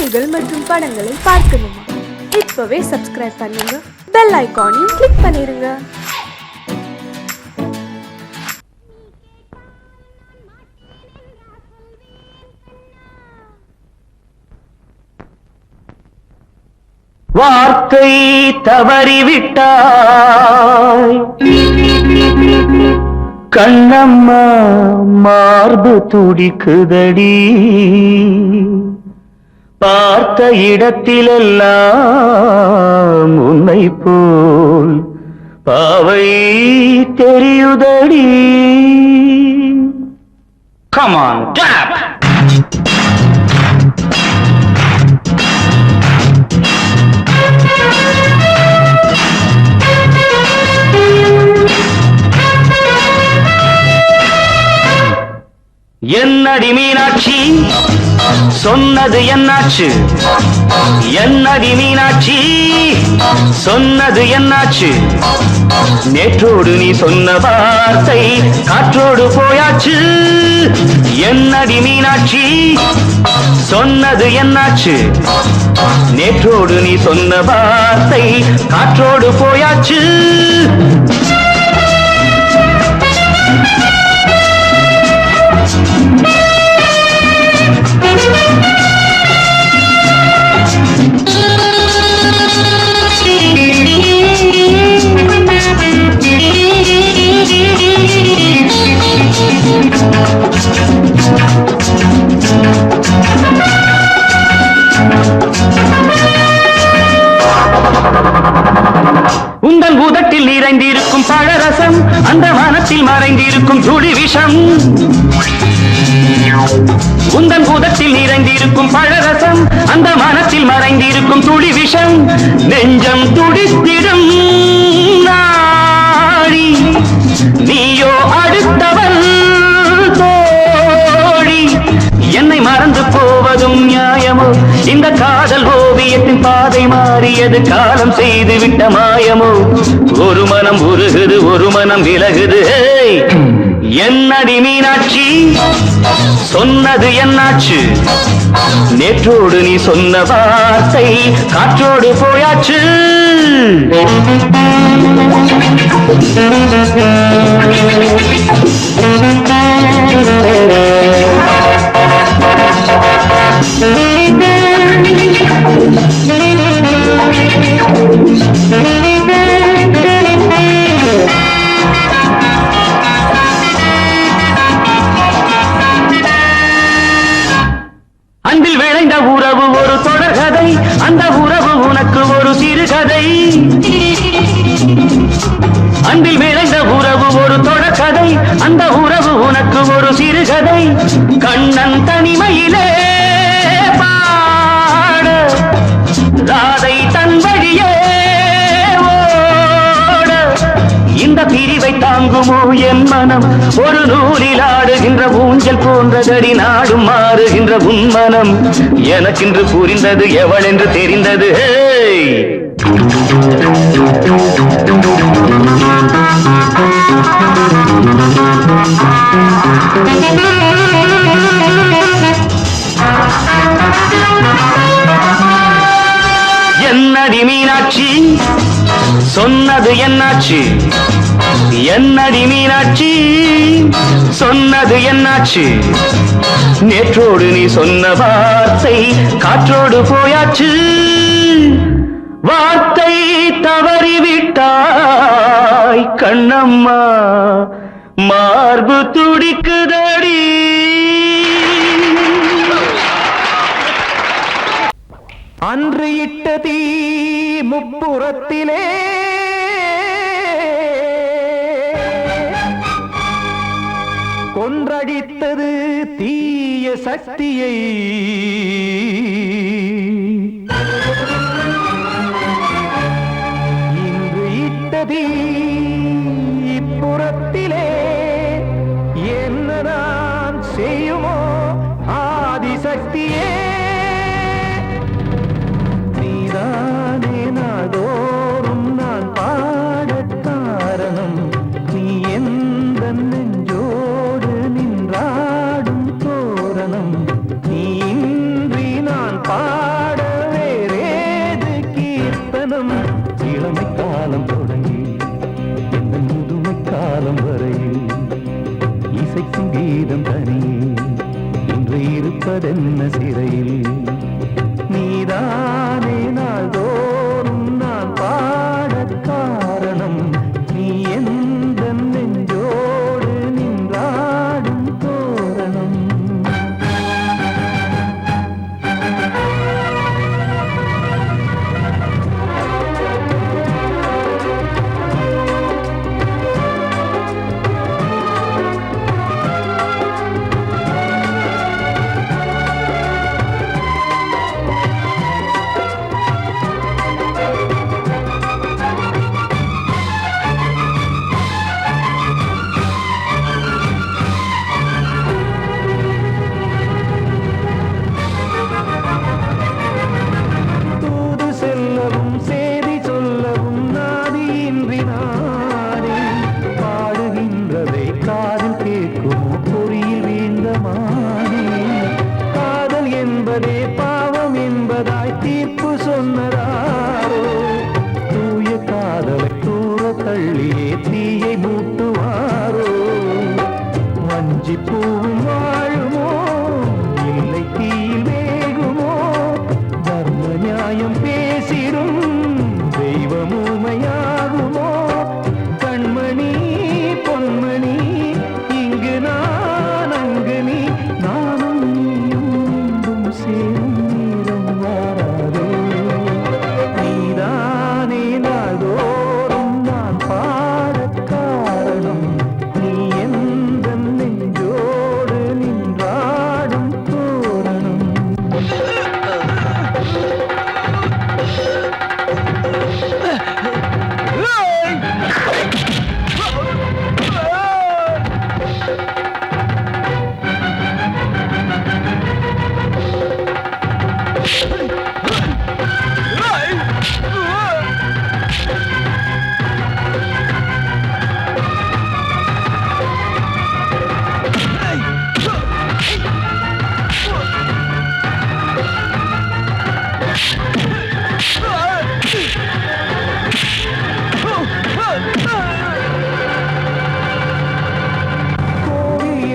செய்திகள் மற்றும் படங்களை பார்க்கணுமா? இப்பவே சப்ஸ்கிரைப் பண்ணுங்க, பெல் ஐகானையும் கிளிக் பண்ணிருங்க. வார்த்தை தவறிவிட்டாய் கண்ணம்மா, மார்பு துடிக்குதடி. பார்த்த இடத்திலெல்லாம் உன்னை போல் பாவை தெரியுதடி. Come on, clap! என்னடி மீனாட்சி, சொன்னது என்னாச்சு? என்னடி மீனாட்சி, சொன்னது என்னாச்சு? நேற்றோடு நீ சொன்ன வார்த்தை காற்றோடு போயாச்சு. என்னடி மீனாட்சி, சொன்னது என்னாச்சு? நேற்றோடு நீ சொன்ன வார்த்தை காற்றோடு போயாச்சு. உந்தன் உதட்டில் நிறைந்திருக்கும் பழரசம், அந்த மனத்தில் மறைந்திருக்கும் துளி விஷம். உந்தன் உதட்டில் நிறைந்திருக்கும் பழரசம், அந்த மனத்தில் மறைந்திருக்கும் துளி விஷம். நெஞ்சம் துடித்திடும் நாடி, நீயோ அடுத்தவன் தோழி. என்னை மறந்து போவதும் நியாயமோ? இந்த காதல் ஓவியத்தின் பாதை மாறியது, காலம் செய்து விட்ட மாயமோ? ஒரு மனம் உருகுது, ஒரு மனம் விலகுது. என்னடி மீனாட்சி, சொன்னது என்னாச்சு? நேற்றோடு நீ சொன்ன வார்த்தை காற்றோடு போயாச்சு. அன்பில் விளைந்த உறவு ஒரு தொடர்கதை, அந்த உறவு உனக்கு ஒரு சிறுகதை. அன்பில் விளைந்த உறவு ஒரு தொடர்கதை, அந்த உறவு உனக்கு ஒரு சிறுகதை. கண்ணன் தனிமையிலே பாட, ராதை தன் வழியே ஓட. இந்த பிரிவை தாங்குமோ என் மனம்? ஒரு நூலில் ஆடுகின்ற ஊஞ்சல் போன்றதடி, நாடும் மாறுகின்ற உன்மனம். எனக்கென்று புரிந்தது எவள் என்று தெரிந்தது. என்னடி மீனாட்சி, சொன்னது என்னாச்சு? என்னடி மீனாட்சி, சொன்னது என்னாச்சு? நேற்றோடு நீ சொன்ன வார்த்தை காற்றோடு போயாச்சு. வார்த்தை தவறிவிட்டாய் கண்ணம்மா, மார்பு துடிக்குதடி. அன்று இட்ட தீ முப்புறத்திலே கொன்றடித்தது தீய சக்தியை. இன்று இட்ட தீ இப்புறத்திலே என்னதான் செய்யுமோ ஆதிசக்தியே. நீதானே நாடோறும் நான் பாடக் காரணம், நீ எந்த நெஞ்சோடு நின்றாடும் தோரணம். நீ இன்றி இருப்பதென்ன சிறையில் நீதானே நாள்தோறும் நான் பாடக் காரணம் நீ எந்த நெஞ்சோடு நின்றாடும் தோரணம் பாவம் என்பதாய் தீர்ப்பு சொன்னதாரோ தூய காதலை தூர தள்ளியே தீயை மூட்டுவாரோ வஞ்சி பூவும் வாழுமோ இல்லை தீயில் வேகுமோ தர்ம நியாயம் பேசிடும் தெய்வம் ஊமையாகுமோ கண்மணி பொன்மணி இங்கு நான் அங்கு நீ நானும் சேரும் நீரம் வாராதே நீதானே நாள்தோறும் நான் பாடக் காரணம் நீ எந்த நெஞ்சோடு நின்றாடும் தோரணம்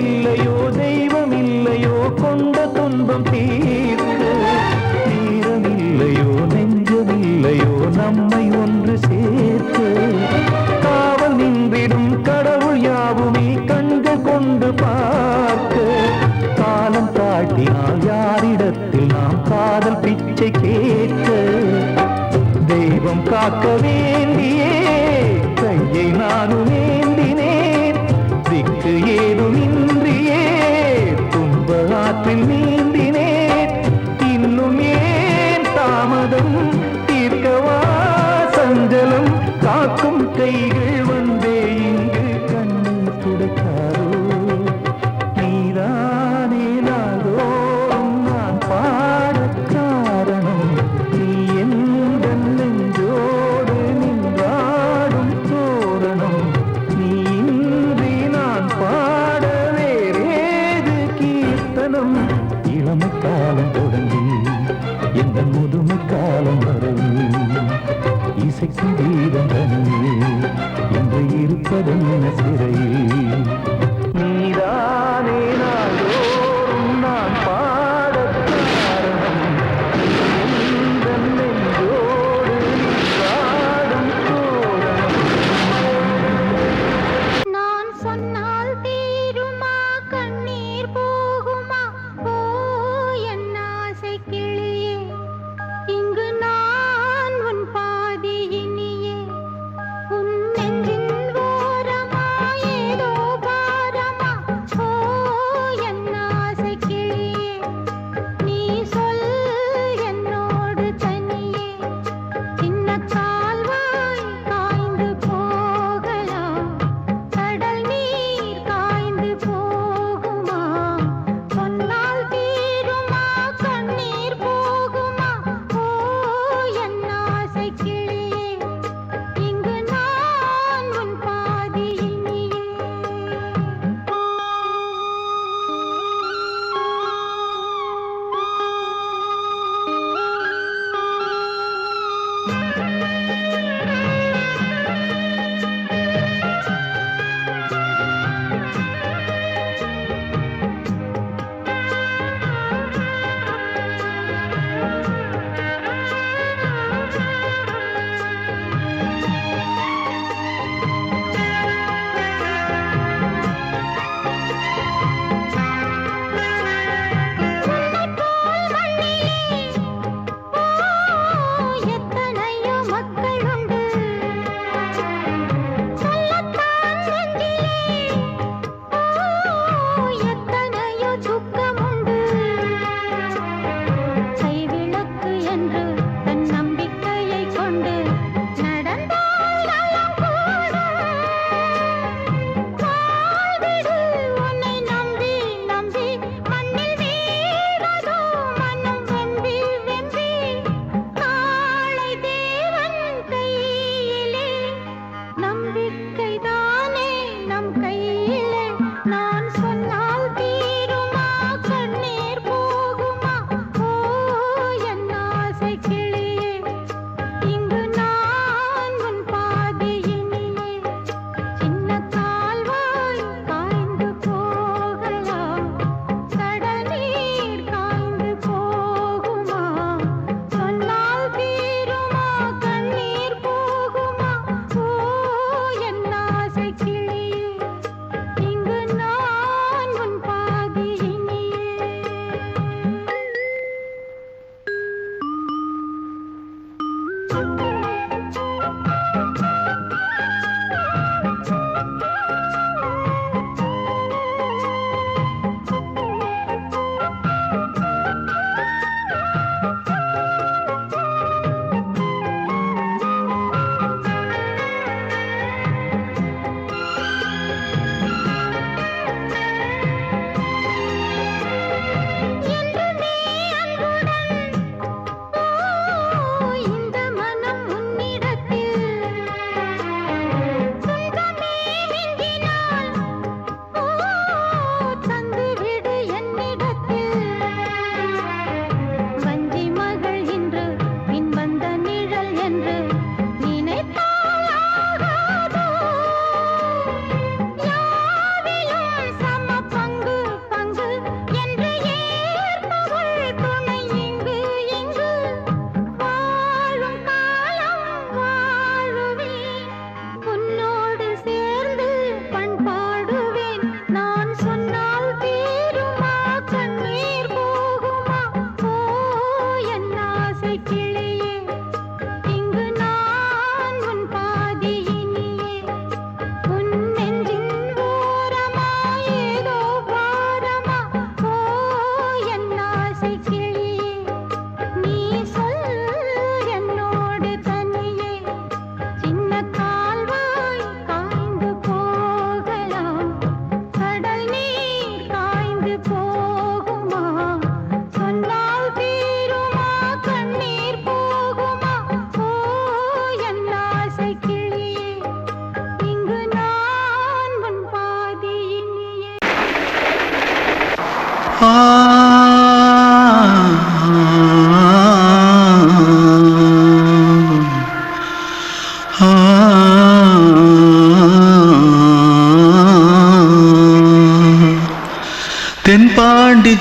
இல்லையோ தெய்வம் இல்லையோ கொண்ட துன்பம் தீர்க்க தீரம் இல்லையோ நெஞ்சம் இல்லையோ நம்மை ஒன்று சேர்க்க காவல் நின்றிடும் கடவுள் யாவுமே கண்கள் கொண்டு பார்க்க காலம் தாட்டினால் யாரிடத்தில் நாம் காதல் பிச்சை கேட்க தெய்வம் காக்க வேண்டியே கையை நானும் ஏந்தினேன் திக்கு ஏதுமின்றியே துன்ப ஆற்றில் நீந்தினேன் இன்னும் ஏன் தாமதம் தீர்க்கவா சஞ்சலம் காக்கும் கைகள் வந்தே இங்கு கண்ணீர் துடைக்காரோ நீதானே நாள்தோறும் நான் பாடக் காரணம் நீ எந்த நெஞ்சோடு நின்றாடும்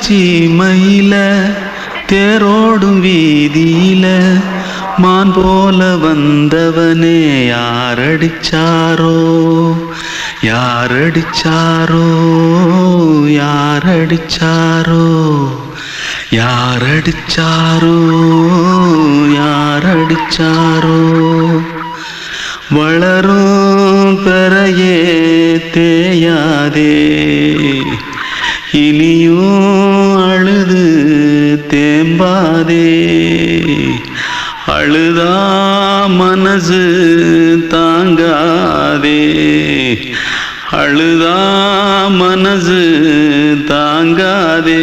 சீமையில தேரோடும் வீதியில மான் போல வந்தவனே யாரடிச்சாரோ யாரடிச்சாரோ யாரடிச்சாரோ யாரடிச்சாரோ யாரடிச்சாரோ வளரும் பெறையே தேயாதே இனியும் அழுது தேம்பாதே அழுதா மனசு தாங்காதே அழுதா மனசு தாங்காதே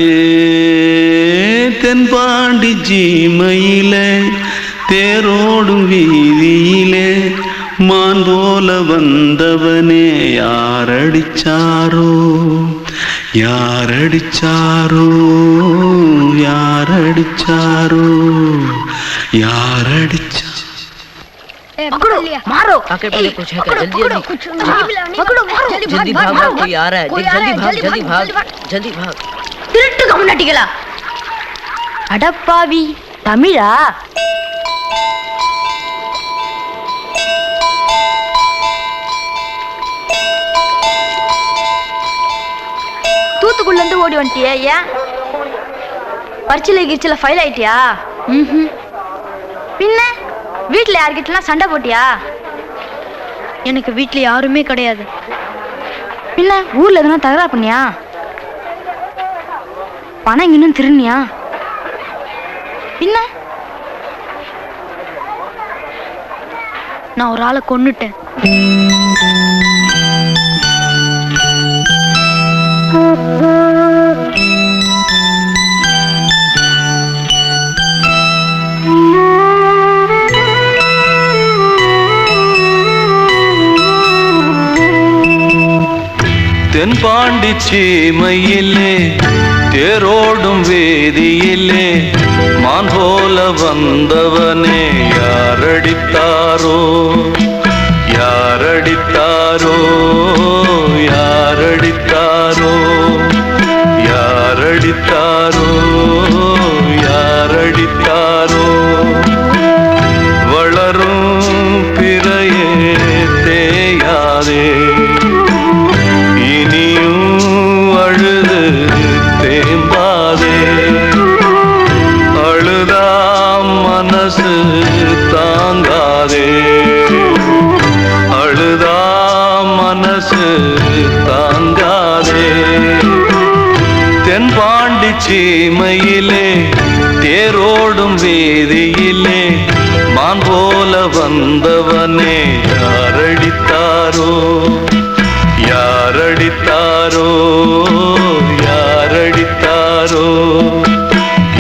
தென்பாண்டி சீமையிலே தேரோடும் வீதியிலே மான் போல வந்தவனே யாரடிச்சாரோ யாரடிச்சாரோ யாரடிச்சாரோ யாரடிச்சா पकड़ो मारो आके पहले कुछ है क्या जल्दी जल्दी पकड़ो मारो जल्दी भाग भाग कोई आ रहा है देख जल्दी भाग जल्दी भाग திருட்டு கம்முனாட்டிகளா அடப்பாவி தமிழா தூத்துக்குள்ள இருந்து ஓடி வந்துட்டியா ஏன் பரிச்சையில கிரிச்சில ஃபைல் ஆயிட்டியா பின்ன வீட்டுல யார்கிட்டலாம் சண்டை போட்டியா எனக்கு வீட்டுல யாருமே கிடையாது பின்ன ஊர்ல எதுனா தகராறு பண்ணியா பணம் இன்னும் திருநியா பின்ன நான் ஒரு ஆளை கொன்னுட்டேன் தென்பாண்டி சீமையிலே தேரோடும் வேதியிலே மான் போல வந்தவனே யாரடித்தாரோ யாரடித்தாரோ யாரடித்தாரோ யாரடித்தாரோ யாரடித்தாரோ வளரும் பிறையே தேயாதே இனியும் அழுது தேம்பாதே அழுதா மனசு தாங்காதே அழுதா மனசு தாங்காதே தென்பாண்டி சீமையிலே தேரோடும் வேதியிலே மான் போல வந்தவனே யாரடித்தாரோ யாரடித்தாரோ யாரடித்தாரோ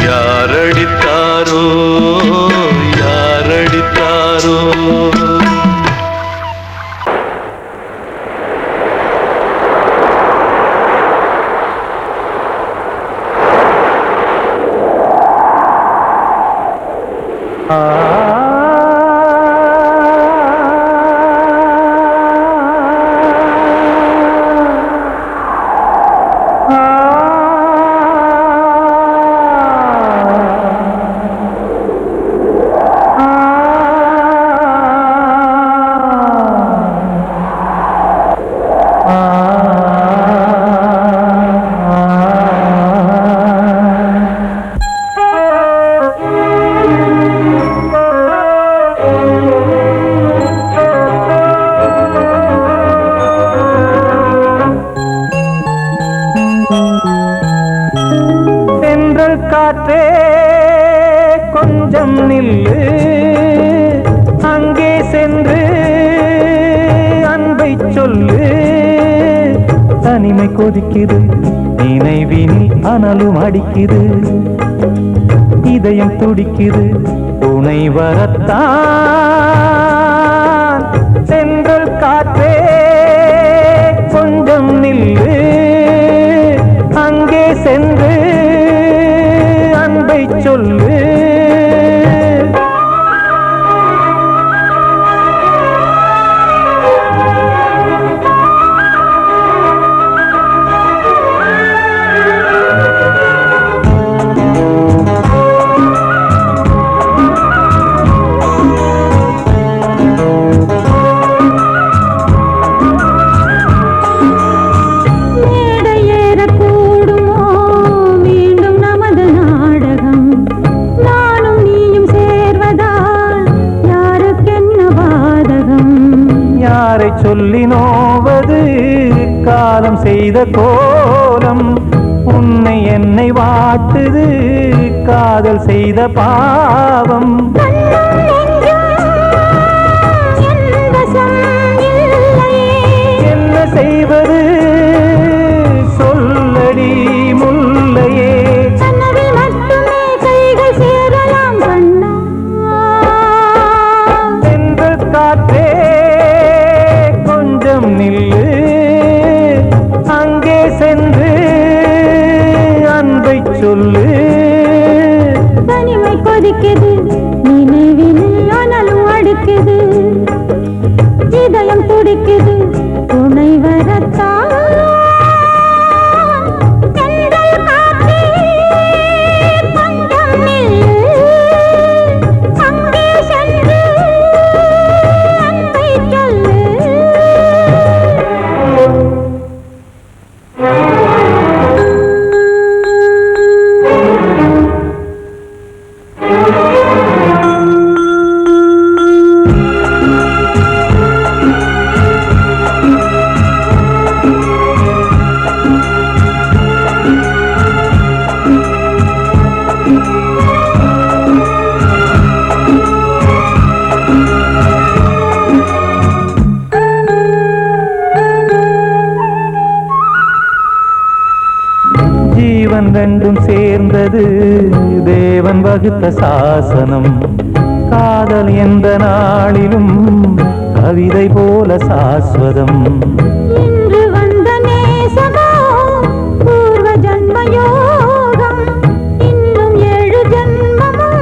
யாரடித்தாரோ யாரடித்தாரோ காற்றே கொஞ்சம் நில்லு அங்கே சென்று அன்பை சொல்லு தனிமை கொதிக்குது நினைவினில் அனலும் அடிக்குது இதயம் துடிக்குது துணை வரத்தான் சென்றல் காற்றே கொஞ்சம் நில்லு அங்கே சென்று அன்பை சொல்லு சொல்லி நோவது காலம் செய்த கோலம். உன்னை என்னை வாட்டுது காதல் செய்த பாவம். என்ன செய்வது சொல்லடி முல்லையே. சென்றல் காற்றே கொஞ்சம் நில்லு, அங்கே சென்று அன்பை சொல்லு. தனிமை கொதிக்குது நினைவினில் ஆனாலும் அடுக்குது, இதயம் துடிக்குது துணை வரத்தான். ஜீவன் ரெண்டும் சேர்ந்தது தேவன் வகுத்த சாசனம். காதல் எந்த நாளிலும் கவிதை போல சாஸ்வதம். இன்று வந்த நேசமோ பூர்வ ஜன்ம யோகம், இன்னும் 7 ஜன்மமும்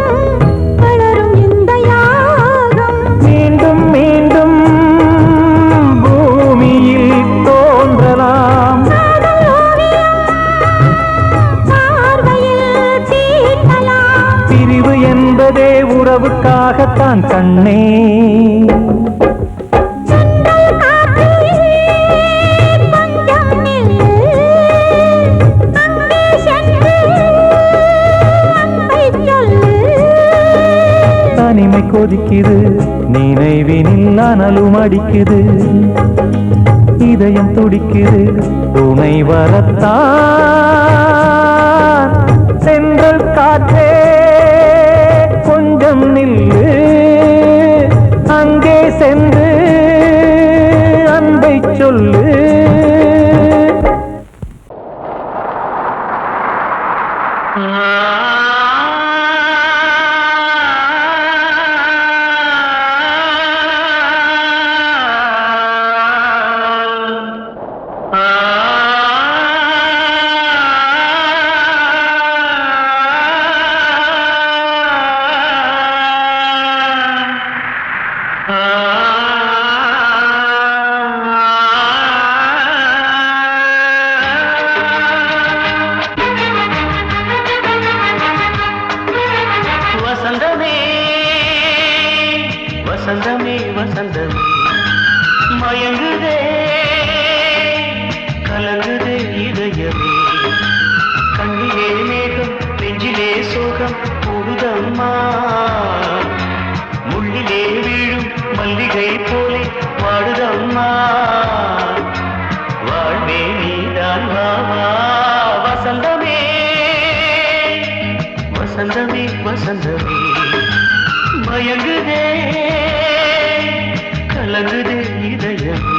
வளரும் இந்த யாகம். மீண்டும் மீண்டும் பூமியில் தோன்றலாம், பிரிவு என்பதே உறவுக்காகத்தான் கண்ணே. தனிமை கொதிக்குது நினைவினில் அனலும் அடிக்குது, இதயம் துடிக்குது துணை வரத்தான். சென்றல் காற்றே கொஞ்சம் நில்லு, அங்கே சென்று அன்பை சொல்லு. வசந்தமே வசந்தமே வசந்தமே மயங்குதே கலங்குதே இதயமே. கண்ணிலே மேகம் நெஞ்சிலே சோகம் கூடுதம்மா, முள்ளிலே வீழும் மல்லிகை போலே வாடுதம்மா. வாழ்வே நீதான் வாவா. வசந்தமே வசந்தமே வசந்தமே மயங்குதே கலங்குதே இதயமே.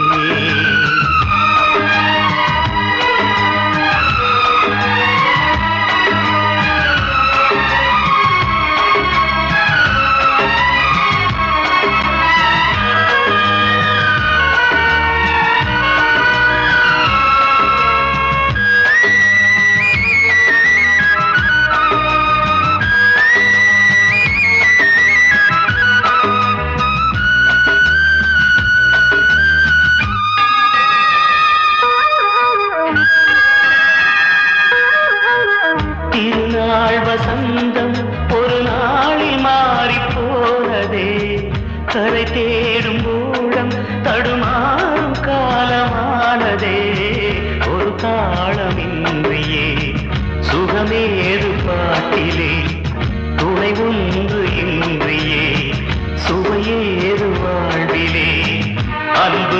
திருநாள் வசந்தம் ஒரு நாளில் மாறி போனதே, கரை தேடும் ஊழம் தடுமாறும் காலமானதே. ஒரு தாளமின்றியே சுகமேது பாட்டிலே, துணை ஒன்று இன்றியே சுவையேது வாழ்விலே. அன்பு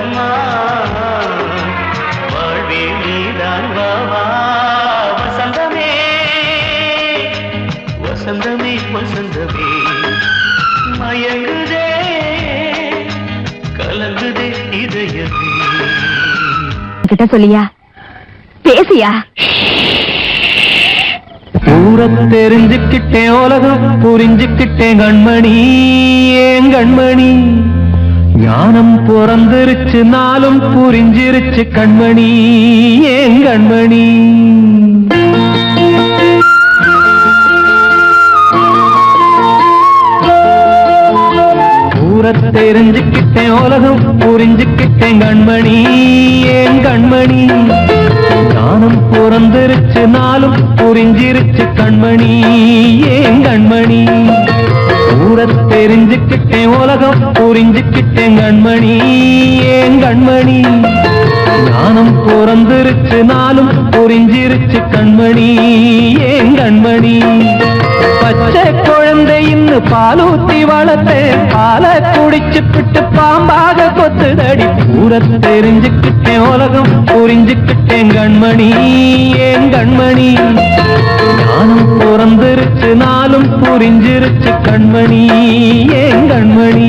அம்மா வாழ்வே நீதான் வாவா வசந்தமே வசந்தமே வசந்தமே மயங்குதே கலங்குதே இதயமே கிட்ட சொல்லியா பேசியா ஊர தெரிஞ்சுக்கிட்டேன் உலகம் புரிஞ்சுக்கிட்டேன் கண்மணி ஏன் கண்மணி ஞானம் பிறந்திருச்சு நாளும் புரிஞ்சிருச்சு கண்மணி ஏன் கண்மணி ஊர தெரிஞ்சுக்கிட்டேன் உலகம் புரிஞ்சுக்கிட்டேன் கண்மணி ஏன் கண்மணி ஞானம் பிறந்திருச்சு நாளும் புரிஞ்சிருச்சு கண்மணி ஏன் கண்மணி ஊர தெரிஞ்சுக்கிட்டேன் உலகம் புரிஞ்சுக்கிட்டேன் கண்மணி ஏன் கண்மணி ஞானம் பிறந்திருச்சு நாளும் புரிஞ்சிருச்சு கண்மணி ஏன் கண்மணி பச்சை குழந்தை இன்னும் பாலூத்தி வளர்த்தேன் பாலை குடிச்சு பிட்டு பாம்பாக கொத்துதடி ஊர தெரிஞ்சுக்கிட்டேன் உலகம் புரிஞ்சுக்கிட்டேன் கண்மணி ஏன் கண்மணி ஞானம் பிறந்திருச்சு நாளும் புரிஞ்சிருச்சு கண்மணி ஏன் கண்மணி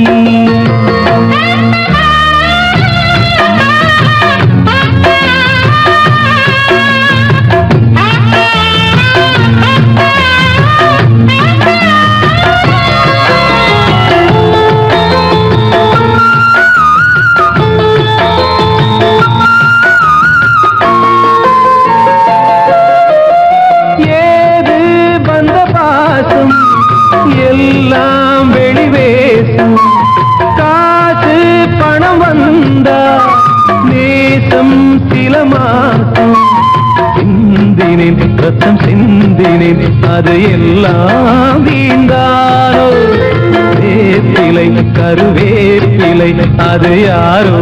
எல்லாம் வெளிவேசம் காசு பணம் வந்தா நேசம் சில மாசம் சிந்தினேன் ரத்தம் சிந்தினேன் அது எல்லாம் வீண்டாரோ வேப்பிலை கருவேப்பிலை அது யாரோ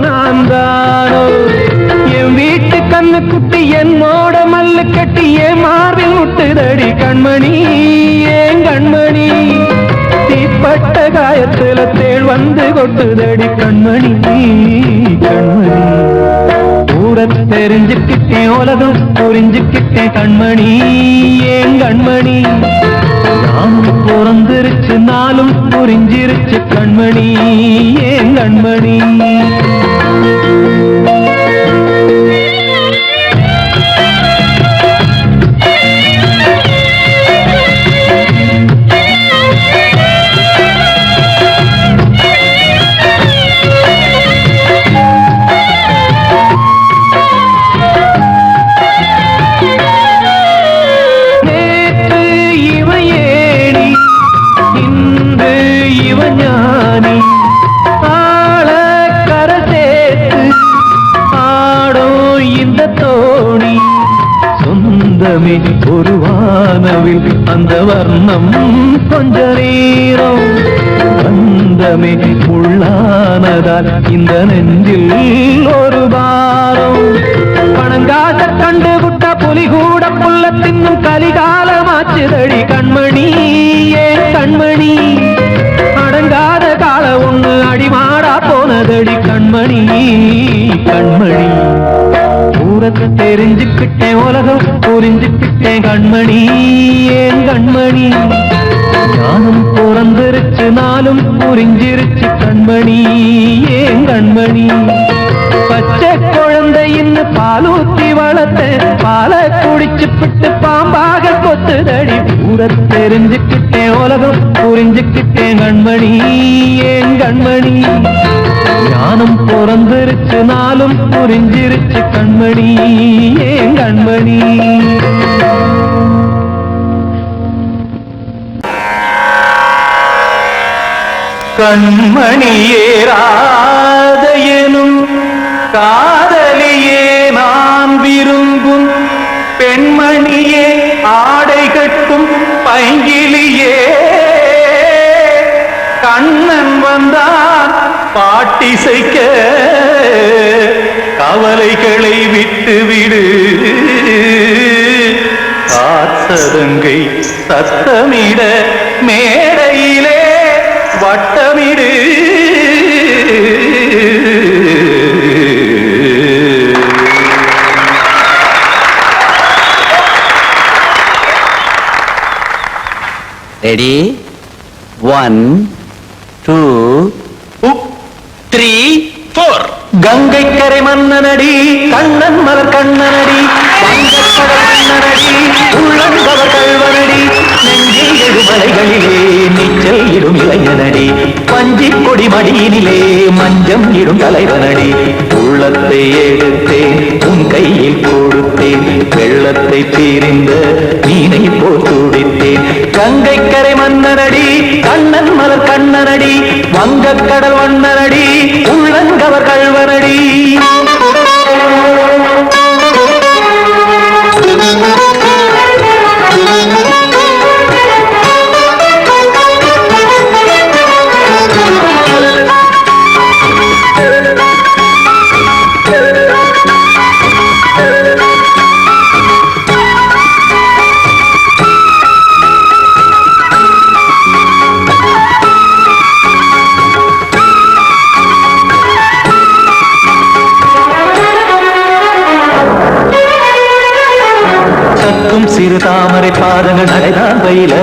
நான் தானோ என் வீட்டு கண்ணு குட்டி என்னோட மல்லு கட்டி என் மார்பில் முட்டுதடி கண்மணி ஏன் கண்மணி தீப்பட்ட காயத்துல தேள் வந்து கொட்டுதடி கண்மணி கண்மணி ஊர தெரிஞ்சுக்கிட்டேன் உலகம் புரிஞ்சுக்கிட்டேன் கண்மணி ஏன் கண்மணி நானும் பிறந்திருச்சு நாளும் புரிஞ்சிருச்சு கண்மணி ஏன் கண்மணி ஒரு வானவில் அந்த வர்ணம் கொஞ்ச நேரம் பந்தமே உள்ளானதால் இந்த நெஞ்சில் ஒரு பாரம் பணங்காச கண்டு விட்ட புலி கூட புல்ல தின்னும் கலிகாலமாச்சுதடி கண்மணி ஏன் கண்மணி அடங்காத கால ஒண்ணு அடிமாடா போனதடி கண்மணி கண்மணி ஊரத்தை தெரிஞ்சுக்கிட்டேன் உலகம் புரிஞ்சுக்கிட்டேன் கண்மணி ஏன் கண்மணி ஞானம் பிறந்திருச்சு நாளும் புரிஞ்சிருச்சு கண்மணி ஏன் கண்மணி பச்சை குழந்தை இன்னும் பாலூத்தி வளர்த்தேன் பாலை குடிச்சு பிட்டு பாம்பாக கொத்துதடி ஊர தெரிஞ்சுக்கிட்டேன் உலகம் புரிஞ்சுக்கிட்டேன் கண்மணி ஏன் கண்மணி ஞானம் பிறந்திருச்சு நாளும் புரிஞ்சிருச்சு கண்மணி ஏன் கண்மணி கண்மணியேராத எனும் காதலியே நான் விரும்பும் பெண்மணியே ஆடை கட்டும் பைங்கிலியே கண்ணன் வந்தான் பாட்டிசைக்க கவலைகளை விட்டுவிடு காத்ததங்கை சத்தமிட மேடையிலே வட்டமிடு ரெடி 1 2 3 4 கங்கை கரை மன்னனடி கண்ணன் மலர் கண்ணனடி வங்கக்கடல் மன்னனடி உள்ளங்கவர் கல்வனடி நெஞ்சில் எழுமலைகளிலே நீச்சல் இடும் இளைஞனடி பஞ்சி கொடி மடியினிலே மஞ்சம் இடும் தலைவனடி உள்ளத்தை எடுத்தேன் உன் கையில் கொடுத்தேன் வெள்ளத்தை தீரிந்த மீனை போல் துடித்தேன் கங்கை கரை மன்னனடி கண்ணன் மலர் கண்ணனடி வங்கக்கடல் வண்ணனடி உள்ளங்கவர் கல்வனடி சிறு தாமரை பாதங்கள் நடைதான் பயில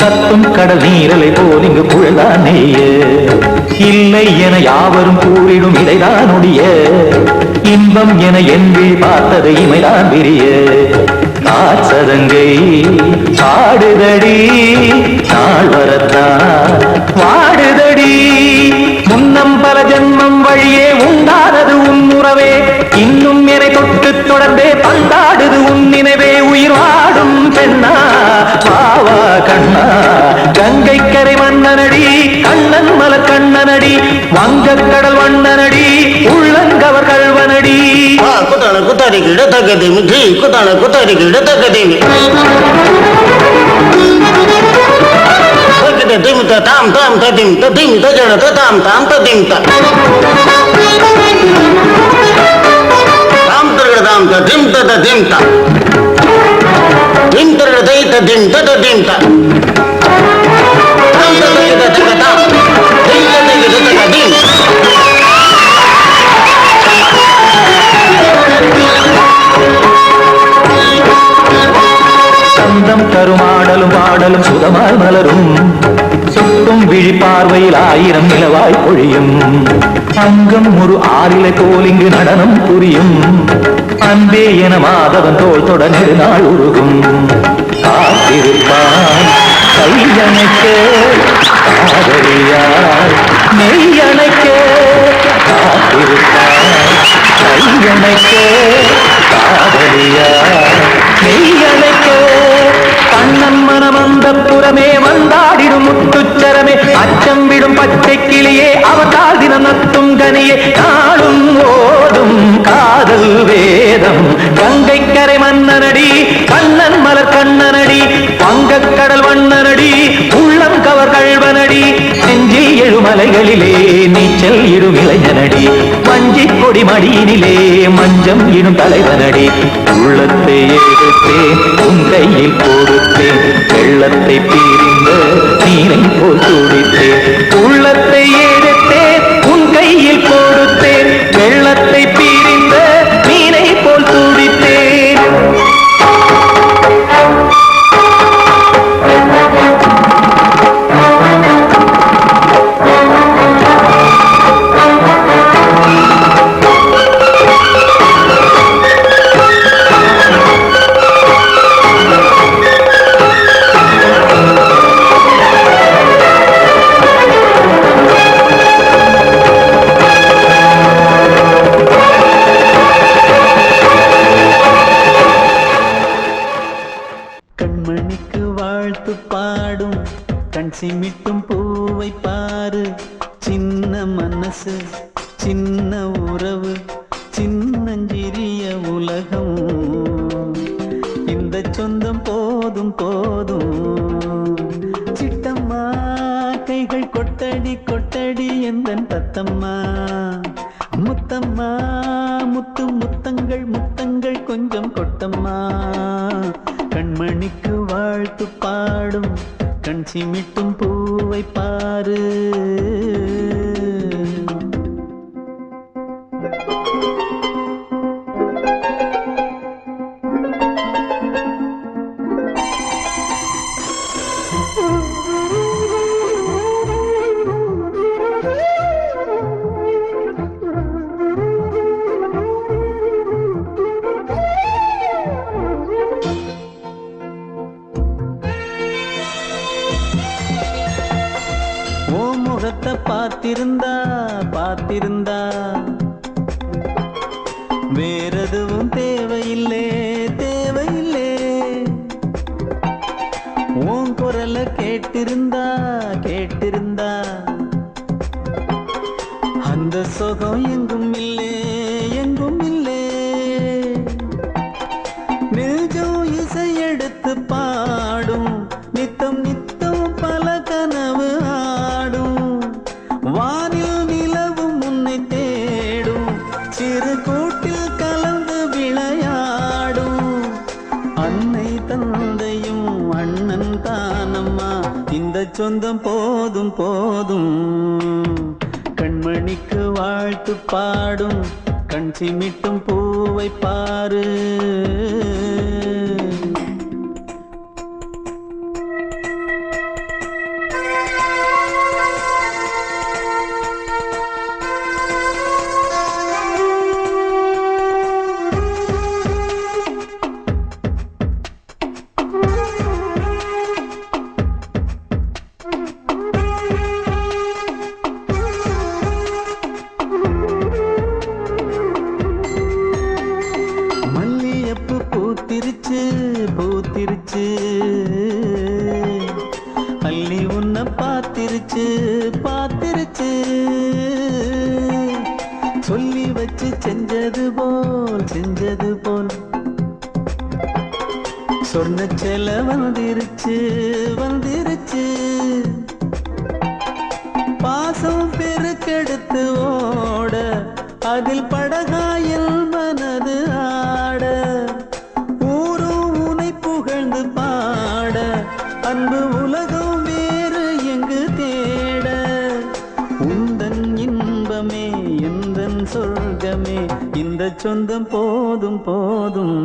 கத்தும் கடல் நீரலை போல் இங்கு குழல்தான் நெய்ய இல்லை என யாவரும் கூறிடும் இடைதான் உடைய இன்பம் என என்பி பார்த்தது இமைதான் விரிய காசதங்கை பாடுதடி நாள் வரத்தான் வாடுதடி முன்னம் பல ஜென்மம் வழியே உண்டானது உன் உறவே இன்னும் என்னை தொட்டு தொடர்ந்தே பந்தாடுது உன் நினைவே உயிர் வாடும் பெண்ணா பாவா கண்ணா கங்கை கரை மன்னனடி கண்ணன் மலர் கண்ணனடி வங்கக்கடல் வண்ணனடி உள்ளங்கவர் கல்வனடி குத்தான குத்தாரி கிட தக்கதேமி ஜி குத்தான குத்தாரி கிட தக்கதேமி தக்கதேமி தாம் தாம் ததிம் ததிம் தஜன தாம் தாம் ததிம் தாம் தர்கட தாம் ததிம் ததிம் தாம் திம் தர்கட தை ததிம் ததிம் தாம் தாம் தர்கட தக்கதாம் தை தர்கட தக்கதிம் சந்தம் கருமாடலும் பாடலும் சுதமாய் மலரும் சொட்டும் விழி பார்வையில் ஆயிரம் நிலவாய் பொழியும் அங்கம் ஒரு ஆறிலை போல் இங்கு நடனம் புரியும் அன்பே என மாதவன் தோள் தொட நெடுநாள் உருகும் காத்திருப்பான் கையணைக்க காதலியார் மெய்யணைக்க காத்திருப்பான் கையணைக்க காதலியார் மெய்யணைக்க கண்ணன் மனம் அந்த புறமே வந்தாடிடும் முத்துச்சரமே அச்சம் விடும் பச்சை கிளியே அவதால் தினம் நத்தும் கனியே நாளும் ஓடும் காதல் வேதம் கங்கை கரை மன்னனடி கண்ணன் மலர் கண்ணனடி வங்கக்கடல் வண்ணனடி உள்ளம் கவர் கல்வனடி நெஞ்சில் எழுமலைகளிலே நீச்சல் இடும் இளைஞனடி வஞ்சி கொடி மடியினிலே மஞ்சம் இடும் தலைவனடி உள்ளத்தை எடுத்தேன் உன் கையில் கொடுத்தேன் வெள்ளத்தை பீரிந்த நீரை போல் துடித்தேன் உள்ளத்தை எடுத்தேன் உன் கையில் கொடுத்தேன் வெள்ளத்தை பீரிந்த நீரை போல் துடித்தேன் கண்மணிக்கு வாழ்த்து பாடும் கண் சிமிட்டும் பூவை பாரு சின்ன மனசு சின்ன உறவு சின்னஞ்சிறிய உலகம் இந்த சொந்தம் போதும் போதும் சிட்டம்மா கைகள் கொட்டடி கொட்டடி எந்தன் தத்தம்மா முத்தம்மா முத்து முத்தங்கள் முத்தங்கள் கொஞ்சம் கொட்டம்மா கண்மணிக்கு வாழ்த்து பாடும் கண் சிமிட்டும் பூவை பாரு வேறெதுவும் தேவையில்லை தேவையில்லை. உன் குரல கேட்டிருந்தா கேட்டிருந்தா அந்த சுகம் எங்கும் இல்லே எங்கும் இல்லே. நெஞ்சம் இசை எடுத்து பாடும் நித்தம் நித்தம் பல கனவு ஆடும். வானில் நிலவும் உன்னை தேடும் சிறு கூட்டில் கலந்து விளையாடும். அன்னை தந்தையும் அண்ணன் தானம்மா இந்த சொந்தம் போதும் போதும். கண்மணிக்கு வாழ்த்து பாடும் கண் சிமிட்டும் பூவை பாரு. பூத்திருச்சு பூத்திருச்சு அள்ளி உன்னை பார்த்திருச்சு பார்த்திருச்சு. சொல்லி வச்சு செஞ்சது போல் சொன்ன செல வந்துருச்சு வந்துருச்சு. பாசம் பெருக்கெடுத்து ஓட அதில் படகாயில் மனது ஆட. ஊரும் உனை புகழ்ந்து பாட அன்பு உலகம் வேறு எங்கு தேட. உந்தன் இன்பமே எந்தன் சொர்க்கமே இந்த சொந்தம் போதும் போதும்.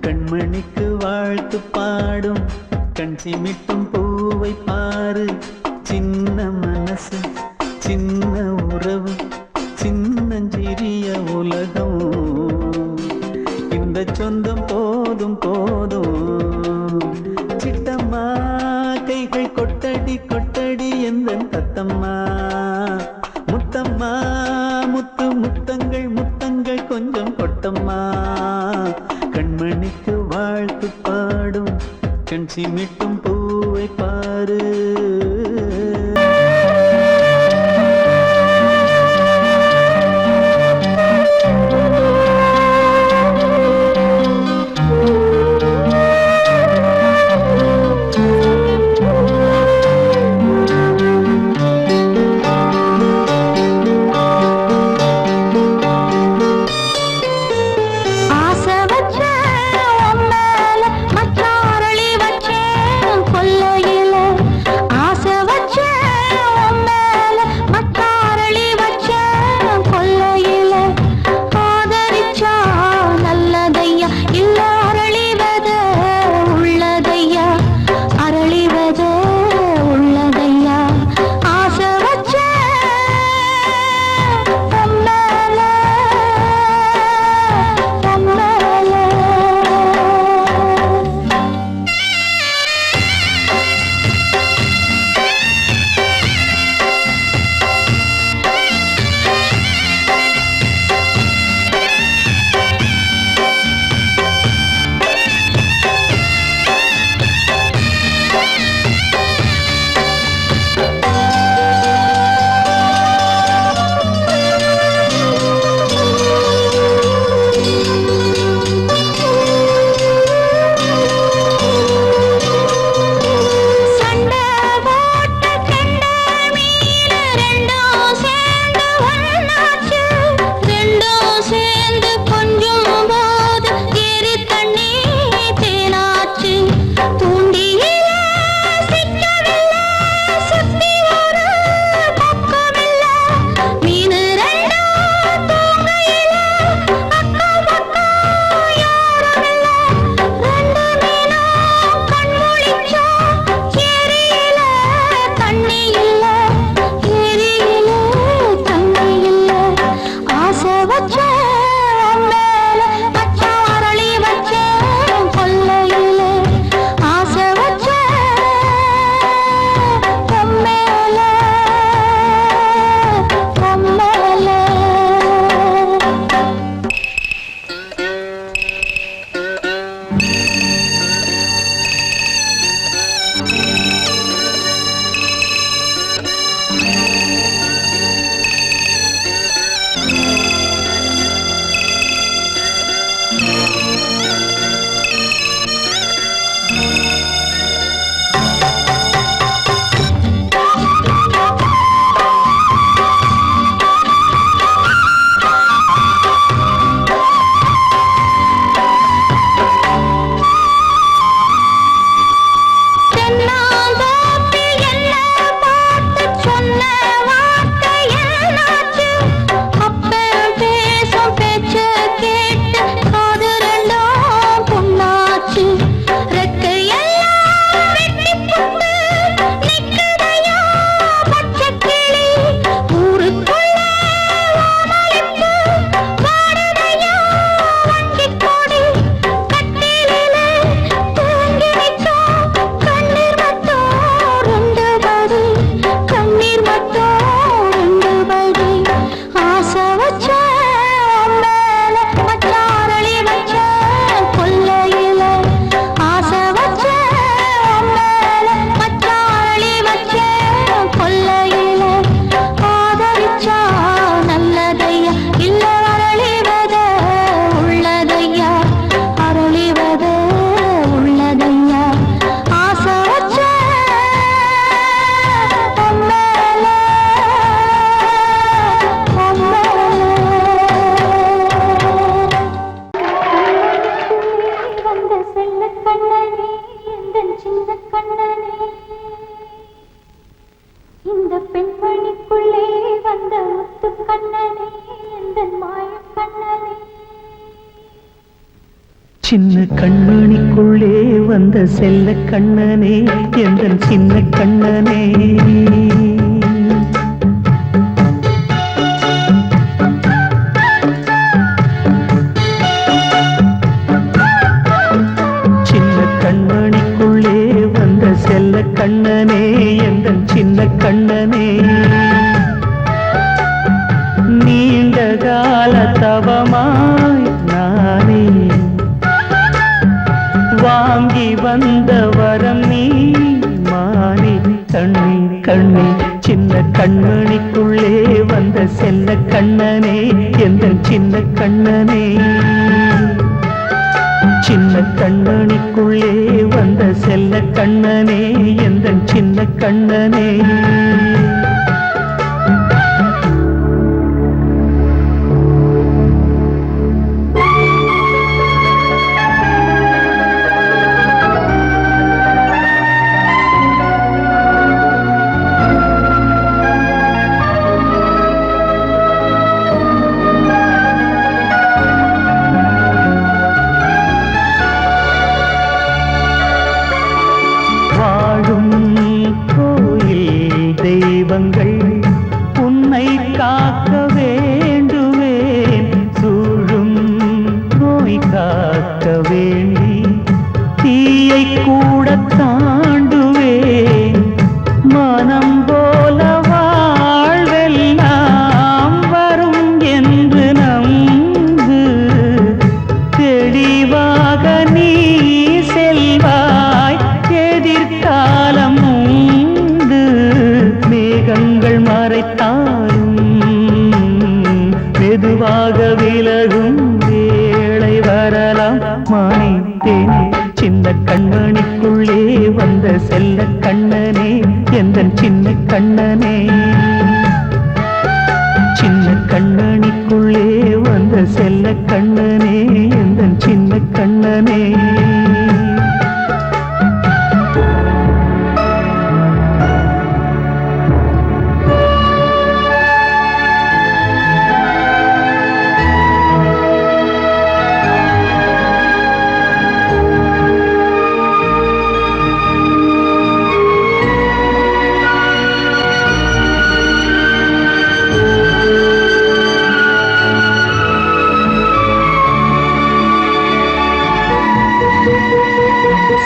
கண்மணிக்கு வாழ்த்து பாடும் கண் சிமிட்டும் பூவை பாரு. சின்ன மனசு சின்ன உறவு சின்னஞ்சிறிய உலகம் இந்த சொந்தம் போதும் போதும். சிட்டம்மா கைகள் கொட்டடி கொட்டடி எந்தன் தத்தம்மா. முத்தம்மா முத்து முத்தங்கள் முத்தங்கள் கொஞ்சம் கொட்டம்மா. கண்மணிக்கு வாழ்த்து பாடும் கண் சிமிட்டும் பூவை பாரு. ஆசை வச்ச உன் மேல மச்சாரளி வச்சேன். சின்ன கண்மணிக்குள்ளே வந்த செல்ல கண்ணனே எந்தன் சின்ன கண்ணனே சின்ன கண்மணிக்குள்ளே வந்த செல்ல கண்ணனே எந்தன் சின்ன கண்ணனே நீண்ட கால தவமாய் நானே வாங்கி வந்த வரம் நீ மானே கண்ணே கண்ணே சின்ன கண்மணிக்குள்ளே வந்த செல்ல கண்ணனே எந்தன் சின்ன கண்ணனே சின்ன கண்மணிக்குள்ளே வந்த செல்ல கண்ணனே எந்தன் சின்ன கண்ணனே உன்னை காக்க வேண்டுவேன் சூழும் நோய் காக்க வேண்டி தீயை கூட தாண்டுவேன் மனம் போல வாழ்வெல்லாம் வரும் என்று நம்பு தெளிவாக நீ செல்வாய் எதிர்காலம் மேகங்கள் மறைத்தாலும் மெதுவாக விலகும் வேளை வரலாம் மானே தேனே சின்ன கண்மணிக்குள்ளே வந்த செல்ல கண்ணனே எந்தன் சின்ன கண்ணனே சின்ன கண்மணிக்குள்ளே வந்த செல்ல கண்ணனே எந்தன் சின்ன கண்ணனே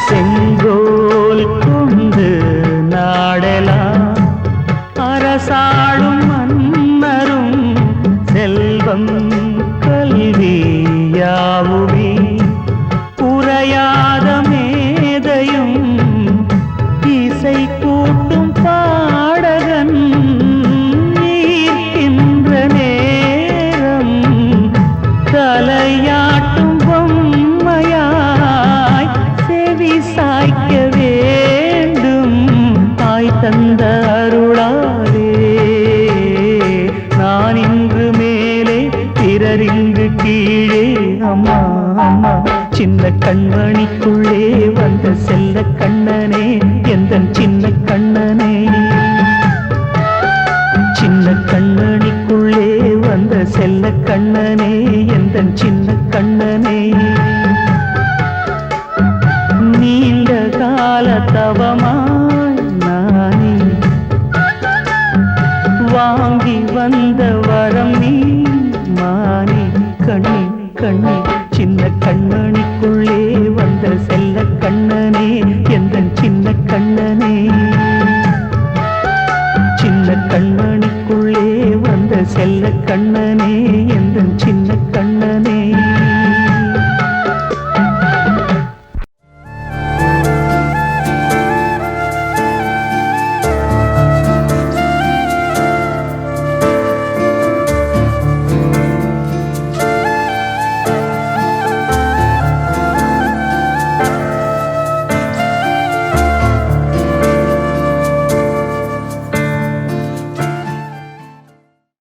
செங்கோல் கொண்டு நாடலாம் அரசாளும் மன்னரும் செல்வம் கல்வியாவுமே உரையாத மேதையும் இசை கூட்டும் பாடகன் ஈர்க்கின்ற நேரம் தலையாட்டும் பொம்மையாய் செவி சாய்க்க வேண்டும் தாய் தந்த அருளாலே நான் இன்று மேலே பிறர் இங்கு கீழே அம்மா அம்மா சின்ன கண்மணிக்குள்ளே வந்த செல்ல கண்ணனே எந்தன் சின்ன கண்ணனே சின்ன கண்மணிக்குள்ளே வந்த செல்ல கண்ணனே எந்தன் சின்ன கண்ணனே